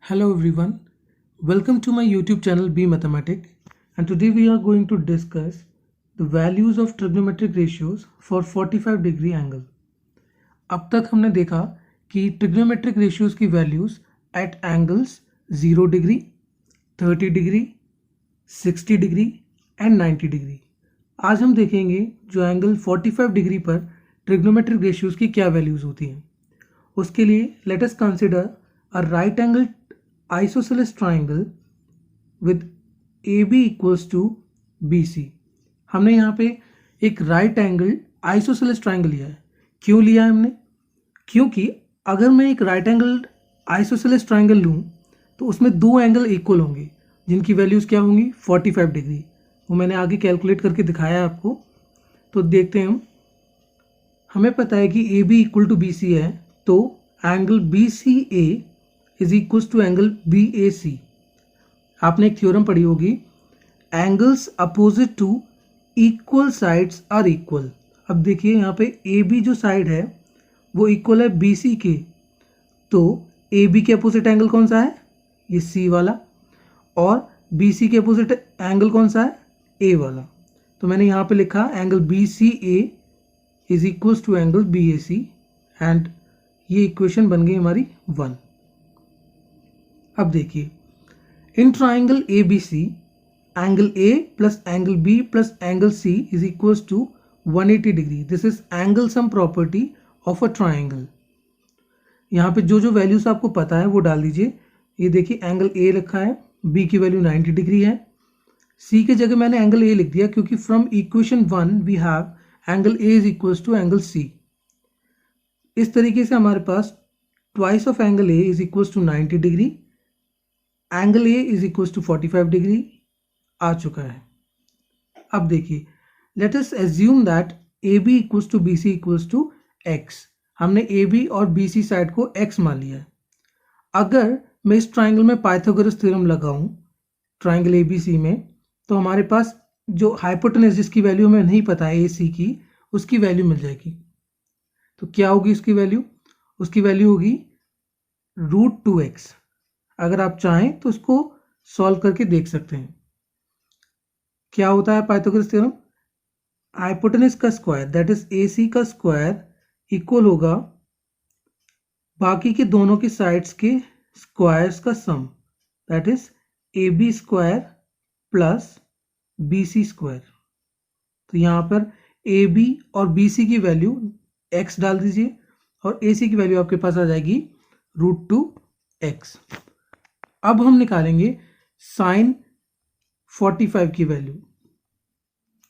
Hello everyone, welcome to my YouTube channel Be Mathematic, and today we are going to discuss the values of trigonometric ratios for 45 degree angle. अब तक हमने देखा कि trigonometric ratios की values at angles 0 degree, 30 degree, 60 degree and 90 degree. आज हम देखेंगे जो एंगल 45 डिग्री पर ट्रिग्नोमेट्रिक रेशियोज की क्या वैल्यूज होती हैं. उसके लिए let us consider a right angle isosceles triangle with AB equals to BC. हमने यहाँ पे एक राइट एंगल आइसोसेलेस ट्राइंगल लिया है. क्यों लिया है हमने? क्योंकि अगर मैं एक राइट एंगल आइसोसेलेस ट्राइंगल लूँ तो उसमें दो एंगल इक्वल होंगे जिनकी वैल्यूज क्या होंगी 45 डिग्री. वो मैंने आगे कैलकुलेट करके दिखाया है आपको. तो देखते हैं हमें पता है कि AB इक्वल टू BC है, तो angle BCA is equal to angle BAC. आपने एक थ्योरम पढ़ी होगी, angles opposite to equal sides are equal. अब देखिए यहाँ पे AB जो साइड है वो इक्वल है BC के, तो AB के अपोजिट एंगल कौन सा है? ये C वाला. और BC के अपोजिट एंगल कौन सा है? A वाला. तो मैंने यहाँ पे लिखा angle BCA is equal to angle BAC and ये इक्वेशन बन गई हमारी 1. अब देखिए, in triangle ABC angle A plus angle B plus angle C is equal to 180 degree. This is angle sum property of a triangle. यहाँ पे जो जो वैल्यूज आपको पता है वो डाल दीजिए. ये देखिए एंगल A लिखा है, B की वैल्यू 90 डिग्री है, C के जगह मैंने एंगल A लिख दिया क्योंकि from equation 1 we have angle A is equal to angle C. इस तरीके से हमारे पास twice of angle A is equal to 90 degree, angle A is equal to 45 degree आ चुका है. अब देखिए, let us assume that AB equals to BC equals to X. हमने AB और BC साइड को X मान लिया है. अगर मैं इस ट्राइंगल में पाइथागोरस थ्योरम लगाऊं ट्राइंगल ABC में, तो हमारे पास जो हाइपोटेनस जिसकी वैल्यू हमें नहीं पता है AC की, उसकी वैल्यू मिल जाएगी. तो क्या होगी उसकी वैल्यू? उसकी वैल्यू होगी √2x. अगर आप चाहें तो उसको सॉल्व करके देख सकते हैं. क्या होता है पाइथागोरस थ्योरम? हाइपोटेनस का स्क्वायर दैट इज AC का स्क्वायर इक्वल होगा बाकी के दोनों के साइड्स के स्क्वायर्स का sum, that is AB square plus BC square. तो यहाँ पर AB और BC की वैल्यू x डाल दीजिए और AC की वैल्यू आपके पास आ जाएगी √2x. अब हम निकालेंगे साइन 45 की वैल्यू.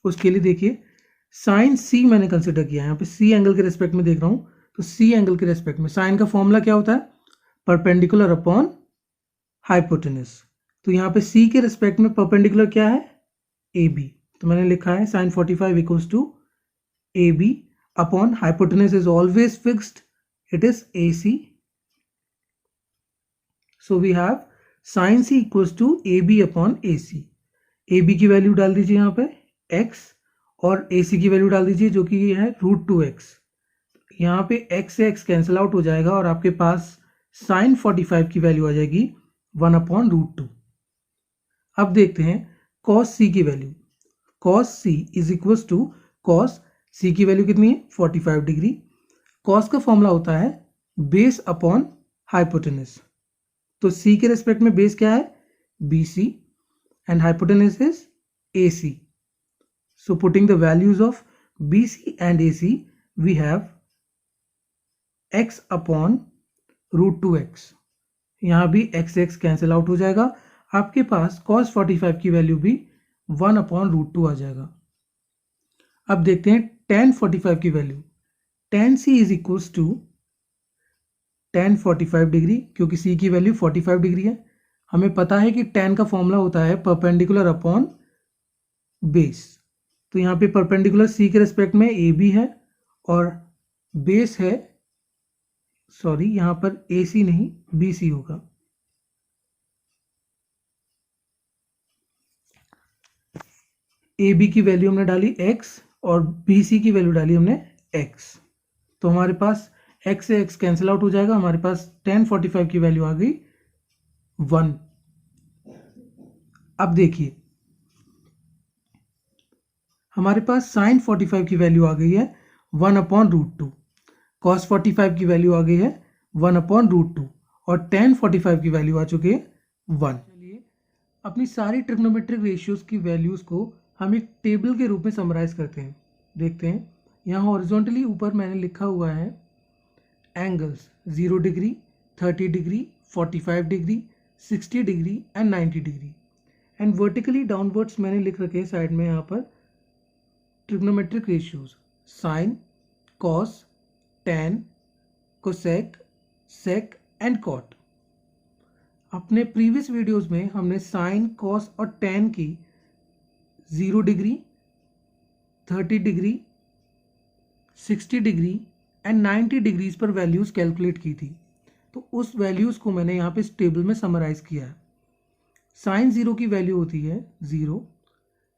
उसके लिए देखिए, साइन C मैंने कंसिडर किया है. यहाँ पे C एंगल के रेस्पेक्ट में देख रहा हूँ, तो C एंगल के रेस्पेक्ट में साइन का फॉर्मूला क्या होता है? Perpendicular upon hypotenuse. तो यहाँ पे C के रेस्पेक्ट में परपेंडिकुलर क्या है? AB. तो मैंने लिखा है sine 45 equals to AB upon hypotenuse is always fixed, it is AC. So we have sine C equals to AB upon AC. AB की वैल्यू डाल दीजिए यहाँ पे x और AC की वैल्यू डाल दीजिए जो कि ये है √2x. यहाँ पे x से x कैंसिल आउट हो जाएगा और आपके पास साइन 45 की वैल्यू आ जाएगी 1 अपॉन √2. अब देखते हैं cos C की value. cos C is equals to cos C की वैल्यू कितनी है? 45 डिग्री. cos का फॉर्मूला होता है बेस अपॉन हाइपोटेनस. तो C के रेस्पेक्ट में बेस क्या है? BC and hypotenuse is AC. So putting the values of BC and AC, we have x upon √2x. यहाँ भी x x कैंसिल आउट हो जाएगा. आपके पास cos 45 की वैल्यू भी 1 अपॉन √2 आ जाएगा. अब देखते हैं tan 45 की value. tan C is equals to tan 45 degree, क्योंकि C की वैल्यू 45 डिग्री है. हमें पता है कि tan का फॉर्मूला होता है परपेंडिकुलर अपॉन बेस. तो यहाँ पे परपेंडिकुलर C के रेस्पेक्ट में AB है और बेस है, सॉरी यहाँ पर AC नहीं BC होगा. AB की वैल्यू हमने डाली x और BC की वैल्यू डाली हमने x. तो हमारे पास x से x कैंसिल आउट हो जाएगा. हमारे पास tan 45 की वैल्यू आ गई 1। अब देखिए हमारे पास साइन 45 की वैल्यू आ गई है 1/√2, कॉस 45 की वैल्यू आ गई है 1/√2 और tan 45 की वैल्यू आ चुकी है 1। चलिए अपनी सारी ट्रिग्नोमेट्रिक रेशियोज की वैल्यूज को हम एक टेबल के रूप में समराइज करते हैं। देखते हैं यहाँ हॉरिजॉन्टली ऊपर मैंने लिखा हुआ है angles 0 degree, 30 degree, 45 degree, 60 degree and 90 degree, and vertically downwards मैंने लिख रखे हैं साइड में यहाँ पर trigonometric ratios sine, cos, tan, cosec, sec and cot. अपने प्रीवियस वीडियोस में हमने साइन, कॉस और tan की 0 degree, 30 degree, 60 degree and 90 degrees पर वैल्यूज कैलकुलेट की थी। तो उस वैल्यूज को मैंने यहाँ पे इस टेबल में समराइज किया है। साइन 0 की वैल्यू होती है 0,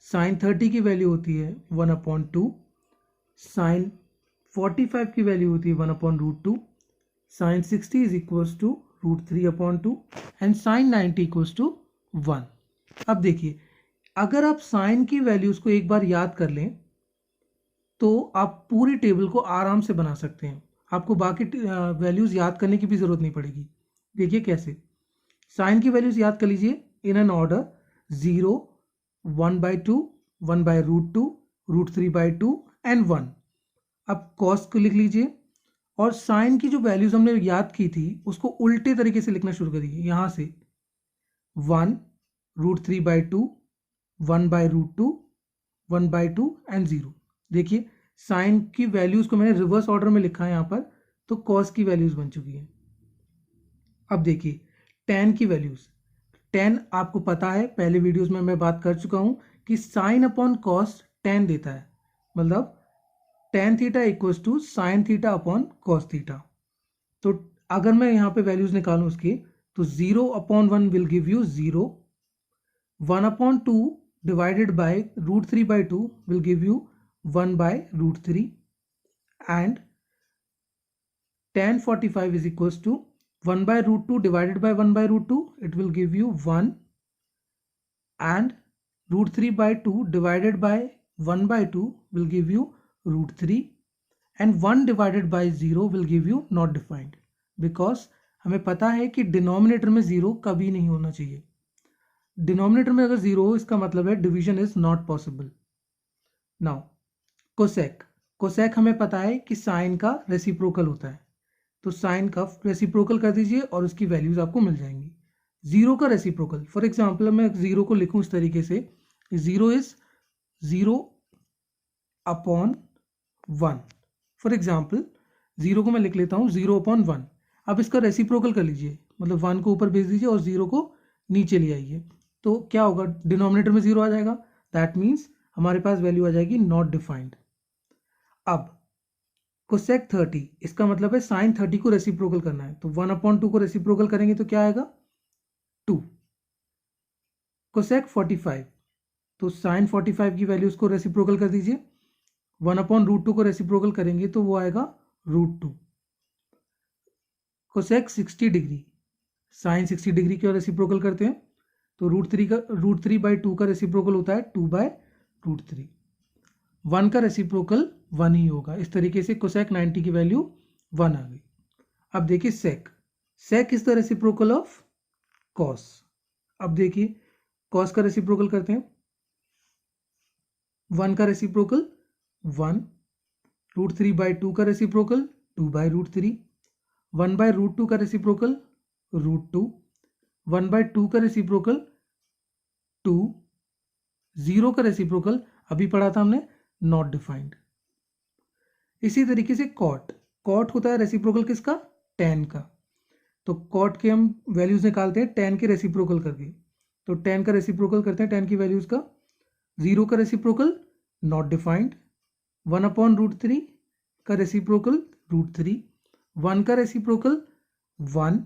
साइन 30 की वैल्यू होती है 1/2, साइन 45 की वैल्यू होती है 1/√2, sine 60 is equals to √3/2 and sine 90 equals to 1। अब देखिए अगर आप साइन की वैल्यूज को एक बार याद कर लें तो आप पूरी टेबल को आराम से बना सकते हैं, आपको बाकी वैल्यूज याद करने की भी जरूरत नहीं पड़ेगी। देखिए कैसे, साइन की वैल्यूज याद कर लीजिए इन एन ऑर्डर 0, 1/2, 1/√2, √3/2 एंड 1। अब कॉस को लिख लीजिए और साइन की जो वैल्यूज हमने याद की थी उसको उल्टे तरीके से लिखना शुरू करिए। यहाँ से 1, √3/2, 1/√2, 1/2 एंड 0। देखिए साइन की वैल्यूज को मैंने रिवर्स ऑर्डर में लिखा है यहाँ पर, तो कॉस की वैल्यूज बन चुकी है। अब देखिए tan की वैल्यूज, tan आपको पता है पहले वीडियोस में मैं बात कर चुका हूं कि साइन अपॉन कॉस tan देता है, मतलब tan theta equals to sine theta upon cos theta. तो अगर मैं यहाँ पे वैल्यूज निकालूं उसकी तो 0/1 will give you 0, 1/2 divided by √3/2 will give you 1/√3 and tan 45 is equals to 1/√2 divided by 1/√2, it will give you 1, and √3/2 divided by 1/2 will give you √3 and 1 divided by 0 will give you not defined, because हमें पता है कि denominator में 0 कभी नहीं होना चाहिए। Denominator में अगर 0 हो इसका मतलब है division is not possible. Now cosec, cosec हमें पता है कि साइन का रेसिप्रोकल होता है, तो साइन का रेसिप्रोकल कर दीजिए और उसकी वैल्यूज आपको मिल जाएंगी। 0 का रेसिप्रोकल, फॉर एग्जांपल मैं 0 को लिखूं इस तरीके से, 0 इज 0/1। फॉर एग्जांपल 0 को मैं लिख लेता हूं 0/1। अब इसका रेसिप्रोकल कर लीजिए, मतलब 1 को ऊपर भेज दीजिए और 0 को नीचे ले आइए, तो क्या होगा, डिनोमिनेटर में 0 आ जाएगा। दैट मीन्स हमारे पास वैल्यू आ जाएगी नॉट डिफाइंड। अब कोसेक 30, इसका मतलब है साइन 30 को रेसिप्रोकल करना है, तो 1/2 को रेसिप्रोकल करेंगे तो क्या आएगा 2। कोसेक 45, तो साइन 45 की वैल्यूज को रेसिप्रोकल कर दीजिए, 1/√2 को रेसिप्रोकल करेंगे तो वो आएगा √2। कोसेक 60 डिग्री, साइन 60 डिग्री का रेसिप्रोकल करते हैं तो √3/2 का रेसिप्रोकल होता है 2/√3। 1 का रेसिप्रोकल 1 ही होगा। इस तरीके से कोसेक 90 की वैल्यू 1 आ गई। अब देखिए sec, sec is the reciprocal of cos. अब देखिए कॉस का रेसिप्रोकल करते हैं, 1 का रेसिप्रोकल 1, √3/2 का रेसिप्रोकल 2/√3, 1/√2 का रेसिप्रोकल √2, 1/2 का रेसिप्रोकल 2, 0 का रेसिप्रोकल अभी पढ़ा था हमने नॉट डिफाइंड। इसी तरीके से कॉट, कॉट होता है रेसिप्रोकल किसका, tan का, तो कॉट के हम वैल्यूज निकालते हैं tan के रेसिप्रोकल करके, तो tan का रेसिप्रोकल करते हैं tan की वैल्यूज का, 0 का रेसिप्रोकल नॉट डिफाइंड, 1/√3 का रेसिप्रोकल √3, 1 का रेसिप्रोकल 1,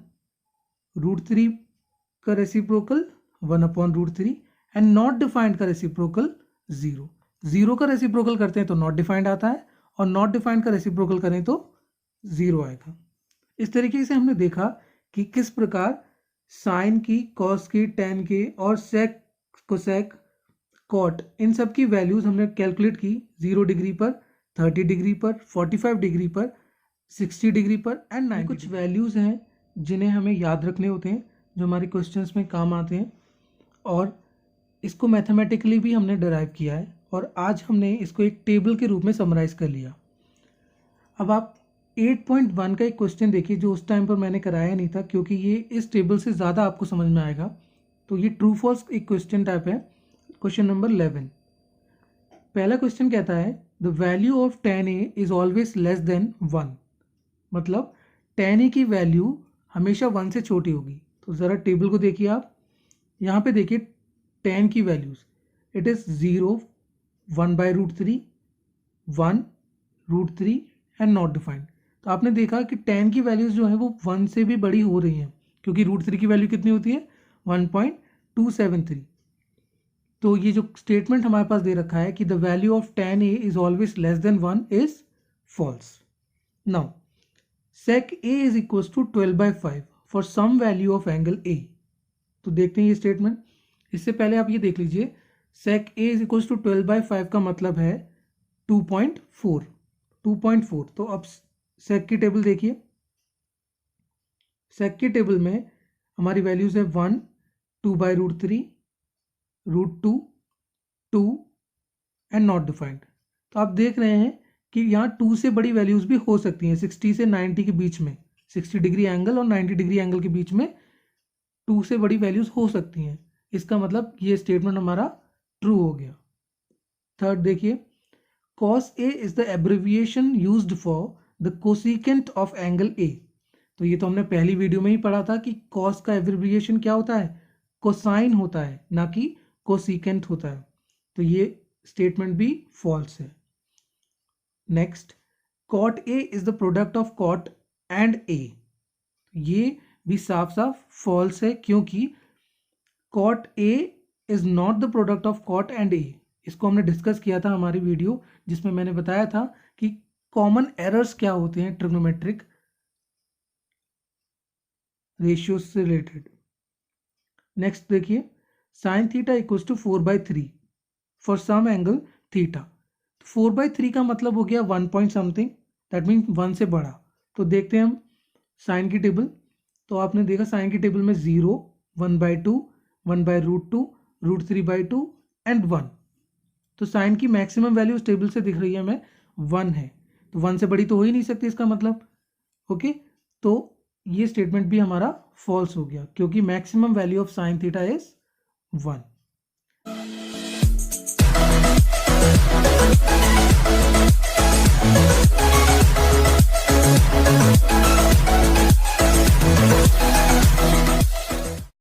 √3 का रेसिप्रोकल 1/√3 एंड नॉट डिफाइंड का रेसिप्रोकल 0। 0 का रेसिप्रोकल करते हैं तो नॉट डिफाइंड आता है और नॉट डिफाइंड का रेसिप्रोकल करें तो 0 आएगा। इस तरीके से हमने देखा कि किस प्रकार साइन की, कॉस की, टेन की और सेक, कोसेक, कॉट, इन सब की वैल्यूज हमने कैलकुलेट की 0 डिग्री पर, 30 डिग्री पर, 45 डिग्री पर, 60 डिग्री पर एंड 90। कुछ वैल्यूज हैं जिन्हें हमें याद रखने होते हैं, जो हमारे क्वेश्चंस में काम आते हैं, और इसको मैथमेटिकली भी हमने डिराइव किया है और आज हमने इसको एक टेबल के रूप में समराइज कर लिया। अब आप 8.1 का एक क्वेश्चन देखिए जो उस टाइम पर मैंने कराया नहीं था, क्योंकि ये इस टेबल से ज़्यादा आपको समझ में आएगा। तो ये ट्रू फॉल्स एक क्वेश्चन टाइप है। क्वेश्चन नंबर 11, पहला क्वेश्चन कहता है the value of tan a is always less than 1, मतलब tan a की वैल्यू हमेशा 1 से छोटी होगी। तो ज़रा टेबल को देखिए आप, यहाँ पे देखिए tan की values, it is 0, 1/√3, 1, √3 and not defined. तो आपने देखा कि tan की वैल्यूज जो है वो 1 से भी बड़ी हो रही हैं, क्योंकि √3 की वैल्यू कितनी होती है, 1.273। तो ये जो स्टेटमेंट हमारे पास दे रखा है कि the value of tan a is always less than 1 is false. Now sec a is equal to 12/5 for some value of angle a। तो देखते हैं ये स्टेटमेंट। इससे पहले आप ये देख लीजिए, sec a is equal to 12/5 का मतलब है 2.4। तो अब sec की टेबल देखिए, sec की टेबल में हमारी वैल्यूज है 1, 2/√3, √2, 2 एंड नॉट डिफाइंड। तो आप देख रहे हैं कि यहाँ 2 से बड़ी वैल्यूज भी हो सकती हैं, 60 से 90 के बीच में, 60 डिग्री एंगल और 90 डिग्री एंगल के बीच में 2 से बड़ी वैल्यूज हो सकती हैं। इसका मतलब ये स्टेटमेंट हमारा ट्रू हो गया। थर्ड देखिए, cos a is the abbreviation used for the cosecant of angle a। तो ये तो हमने पहली वीडियो में ही पढ़ा था कि cos का एब्रिविएशन क्या होता है, कोसाइन होता है, ना कि कोसिकेंट होता है। तो ये स्टेटमेंट भी फॉल्स है। Next, cot a is the product of cot and a। ये भी साफ साफ फॉल्स है, क्योंकि cot a is not the product of cot and a। इसको हमने डिस्कस किया था हमारी वीडियो, जिसमें मैंने बताया था कि कॉमन एरर्स क्या होते हैं ट्रिग्नोमेट्रिक रेशियो से रिलेटेड। नेक्स्ट देखिए, sine theta equals to 4/3 for some angle theta. 4/3 का मतलब हो गया 1 पॉइंट समथिंग, दैट मीन्स 1 से बड़ा। तो देखते हैं हम साइन की टेबल। तो आपने देखा साइन की टेबल में 0, 1/2, 1/√2, √3/2 एंड 1। तो साइन की मैक्सिमम वैल्यू उस टेबल से दिख रही है हमें 1 है, तो 1 से बड़ी तो हो ही नहीं सकती इसका मतलब। ओके, तो ये स्टेटमेंट भी हमारा फॉल्स हो गया, क्योंकि maximum value of sine theta is 1।